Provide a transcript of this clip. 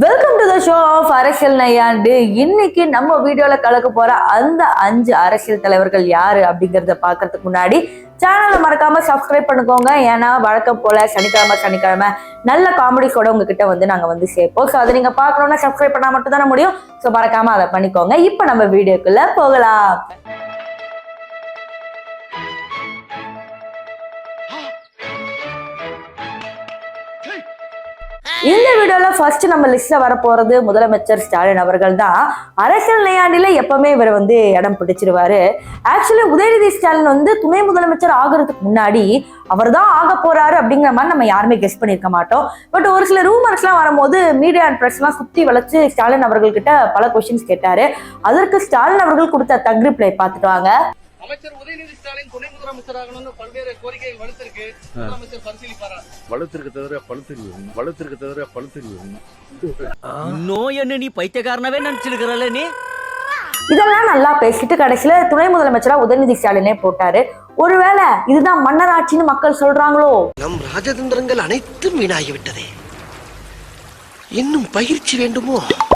Welcome to the show of அரசியல் நையாண்டு. இன்னைக்கு நம்ம வீடியோல கலக்க போற அந்த 5 அரசியல் தலைவர்கள் யாரு அப்படிங்கறத பாக்குறதுக்கு முன்னாடி சேனலை மறக்காம சப்ஸ்கிரைப் பண்ணிக்கோங்க. ஏன்னா வழக்கம் போல சனிக்கிழமை நல்ல காமெடிஸோட உங்ககிட்ட வந்து நாங்க வந்து சேர்ப்போம். ஸோ அதை நீங்க பார்க்கணும்னா சப்ஸ்கிரைப் பண்ணா மட்டும் தானே முடியும். ஸோ மறக்காம அதை பண்ணிக்கோங்க. இப்போ நம்ம வீடியோக்குள்ள போகலாம். இந்த வீடியோல ஃபர்ஸ்ட் நம்ம லிஸ்ட்ல வர போறது முதலமைச்சர் ஸ்டாலின் அவர்கள் தான். அரசியல் நையாண்டில எப்பவுமே இவர் வந்து இடம் பிடிச்சிருவாரு. ஆக்சுவலி உதயநிதி ஸ்டாலின் வந்து துணை முதலமைச்சர் ஆகிறதுக்கு முன்னாடி அவர் தான் ஆக போறாரு அப்படிங்கிற மாதிரி நம்ம யாருமே கெஸ் பண்ணிருக்க மாட்டோம். பட் ஒரு சில ரூமர்ஸ் எல்லாம் வரும்போது மீடியா அண்ட் பிரஸ் எல்லாம் சுத்தி வளைச்சு ஸ்டாலின் அவர்கள் கிட்ட பல கொஸ்டின்ஸ் கேட்டாரு. அதற்கு ஸ்டாலின் அவர்கள் கொடுத்த தக் ரிப்ளை பார்த்துட்டு வாங்க. அமைச்சர் உதயநிதி ஸ்டாலின் துணை முதலமைச்சராகணும்னு பல்வேறு கோரிக்கைகள் வலுத்திருக்கு. முதலமைச்சர் பரிசீலிப்பாரா? வலுத்திற்கு தவிர பழுத்திருக்கு. நோய் என்ன நீ பைத்தியக்காரனவே நினைச்சிருக்கிறல்ல நீ. இதெல்லாம் நல்லா பேசிட்டு கடைசியில துணை முதலமைச்சரா உதயநிதி ஸ்டாலினே போட்டாரு. ஒருவேளை இதுதான் மன்னராட்சின்னு மக்கள் சொல்றாங்களோ? நம் ராஜதந்திரங்கள் அனைத்தும் வீணாகிவிட்டதே. இன்னும் பயிற்சி வேண்டுமோ?